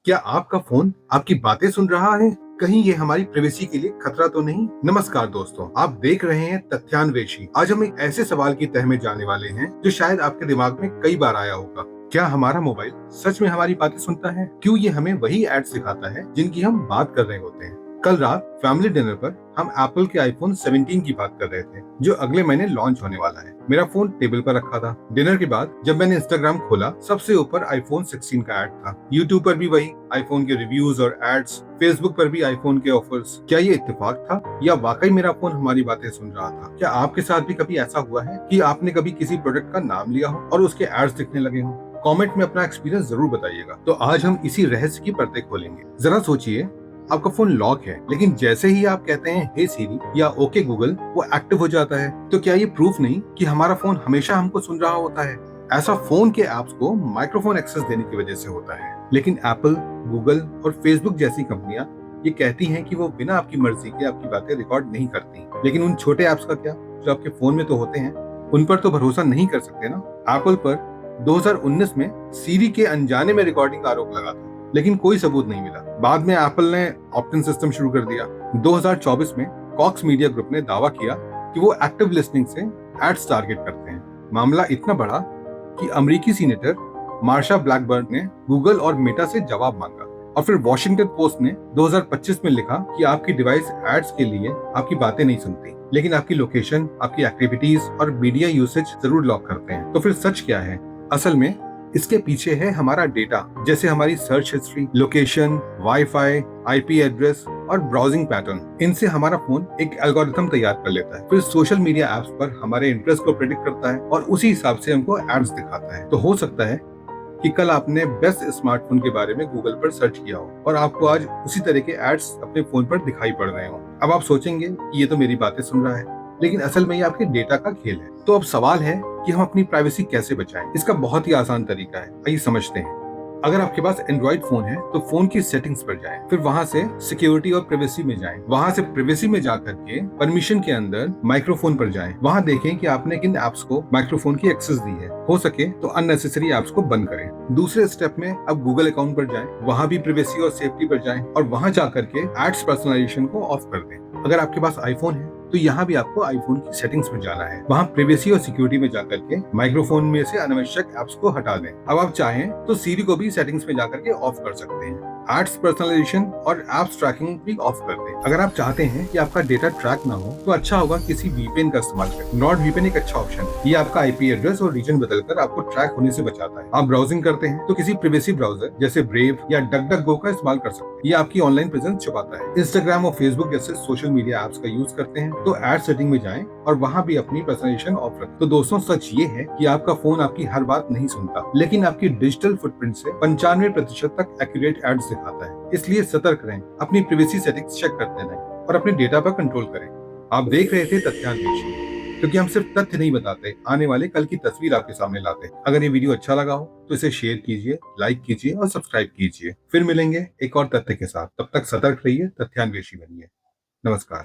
क्या आपका फोन आपकी बातें सुन रहा है? कहीं ये हमारी प्राइवेसी के लिए खतरा तो नहीं? नमस्कार दोस्तों, आप देख रहे हैं तथ्यान्वेषी। आज हम एक ऐसे सवाल की तह में जाने वाले हैं जो शायद आपके दिमाग में कई बार आया होगा। क्या हमारा मोबाइल सच में हमारी बातें सुनता है? क्यों ये हमें वही एड्स दिखाता है जिनकी हम बात कर रहे होते हैं? कल रात फैमिली डिनर पर हम एप्पल के आईफोन 17 की बात कर रहे थे जो अगले महीने लॉन्च होने वाला है। मेरा फोन टेबल पर रखा था। डिनर के बाद जब मैंने इंस्टाग्राम खोला, सबसे ऊपर आईफोन 16 का ऐड था। यूट्यूब पर भी वही आईफोन के रिव्यूज और एड्स, फेसबुक पर भी आईफोन के ऑफर्स। क्या ये इत्तेफाक था या वाकई मेरा फोन हमारी बातें सुन रहा था? क्या आपके साथ भी कभी ऐसा हुआ है कि आपने कभी किसी प्रोडक्ट का नाम लिया हो और उसके एड्स दिखने लगे हो? कमेंट में अपना एक्सपीरियंस जरूर बताइएगा। तो आज हम इसी रहस्य की परतें खोलेंगे। जरा सोचिए, आपका फोन लॉक है, लेकिन जैसे ही आप कहते हैं हे सीरी या ओके गूगल, वो एक्टिव हो जाता है। तो क्या ये प्रूफ नहीं कि हमारा फोन हमेशा हमको सुन रहा होता है? ऐसा फोन के ऐप्स को माइक्रोफोन एक्सेस देने की वजह से होता है, लेकिन एप्पल, गूगल और फेसबुक जैसी कंपनियां ये कहती हैं कि वो बिना आपकी मर्जी के आपकी बातें रिकॉर्ड नहीं करती। लेकिन उन छोटे ऐप्स का क्या, जो आपके फोन में तो होते हैं? उन पर तो भरोसा नहीं कर सकते ना। एप्पल पर 2019 में सीरी के अनजाने में रिकॉर्डिंग का आरोप लगा था, लेकिन कोई सबूत नहीं मिला। बाद में एप्पल ने ऑप्ट-इन सिस्टम शुरू कर दिया। 2024 में कॉक्स मीडिया ग्रुप ने दावा किया कि वो एक्टिव लिसनिंग से एड्स टारगेट करते हैं। मामला इतना बढ़ा कि अमेरिकी सीनेटर मार्शा ब्लैकबर्न ने गूगल और मेटा से जवाब मांगा, और फिर वॉशिंगटन पोस्ट ने 2025 में लिखा कि आपकी डिवाइस एड्स के लिए आपकी बातें नहीं सुनती, लेकिन आपकी लोकेशन, आपकी एक्टिविटीज और मीडिया यूसेज जरूर लॉक करते हैं। तो फिर सच क्या है? असल में इसके पीछे है हमारा डेटा, जैसे हमारी search history, location, wifi, IP address और ब्राउजिंग पैटर्न। इनसे हमारा फोन एक एल्गोरिथम तैयार कर लेता है, फिर सोशल मीडिया एप्स पर हमारे इंटरेस्ट को प्रेडिक्ट करता है और उसी हिसाब से हमको एड्स दिखाता है। तो हो सकता है कि कल आपने बेस्ट स्मार्टफोन के बारे में गूगल पर सर्च किया हो और आपको आज उसी तरह के एड्स अपने फोन पर दिखाई पड़ रहे हो। अब आप सोचेंगे कि ये तो मेरी बातें सुन रहा है, लेकिन असल में ये आपके डेटा का खेल है। तो अब सवाल है कि हम अपनी प्राइवेसी कैसे बचाएं? इसका बहुत ही आसान तरीका है, आइए समझते हैं। अगर आपके पास एंड्रॉइड फोन है तो फोन की सेटिंग्स पर जाएं, फिर वहां से सिक्योरिटी और प्राइवेसी में जाएं, वहां से प्राइवेसी में जाकर के परमिशन के अंदर माइक्रोफोन पर जाएं, वहां देखें कि आपने किन एप्स को माइक्रोफोन की एक्सेस दी है। हो सके तो अननेसेसरी एप्स को बंद करें। दूसरे स्टेप में अब गूगल अकाउंट पर जाएं, वहां भी प्राइवेसी और सेफ्टी पर जाएं और वहां जाकर के एड्स पर्सनलाइजेशन को ऑफ कर दें। अगर आपके पास आईफोन है तो यहाँ भी आपको आईफोन की सेटिंग्स में जाना है, वहाँ प्राइवेसी और सिक्योरिटी में जाकर के माइक्रोफोन में से अनावश्यक एप्स को हटा दें। अब आप चाहें तो सीरी को भी सेटिंग्स में जाकर के ऑफ कर सकते हैं। एड्स पर्सनलाइजेशन और एप्स ट्रैकिंग भी ऑफ कर दें। अगर आप चाहते हैं कि आपका डेटा ट्रैक ना हो तो अच्छा होगा किसी वीपीएन का इस्तेमाल करें। नॉर्ड वीपीएन एक अच्छा ऑप्शन है। ये आपका आईपी एड्रेस और रीजन बदलकर आपको ट्रैक होने से बचाता है। आप ब्राउजिंग करते हैं तो किसी प्राइवेसी ब्राउजर जैसे ब्रेव या डक का इस्तेमाल कर सकते हैं। ये आपकी ऑनलाइन प्रेजेंस छुपाता है। इंस्टाग्राम और फेसबुक जैसे सोशल मीडिया एप्स का यूज करते हैं तो एड सेटिंग में जाएं और वहां भी अपनी पर्सनलाइजेशन ऑफ रखें। तो दोस्तों, सच ये है कि आपका फोन आपकी हर बात नहीं सुनता, लेकिन आपकी डिजिटल फुटप्रिंट से 95% तक एक्यूरेट एड्स दिखाता है। इसलिए सतर्क रहें, अपनी प्राइवेसी सेटिंग्स चेक करते रहें और अपने डेटा पर कंट्रोल करें। आप देख रहे थे तथ्यान्वेषी, क्योंकि हम सिर्फ तथ्य नहीं बताते, आने वाले कल की तस्वीर आपके सामने लाते। अगर ये वीडियो अच्छा लगा हो तो इसे शेयर कीजिए, लाइक कीजिए और सब्सक्राइब कीजिए। फिर मिलेंगे एक और तथ्य के साथ। तब तक सतर्क रहिए, तथ्यान्वेषी बनिए। नमस्कार।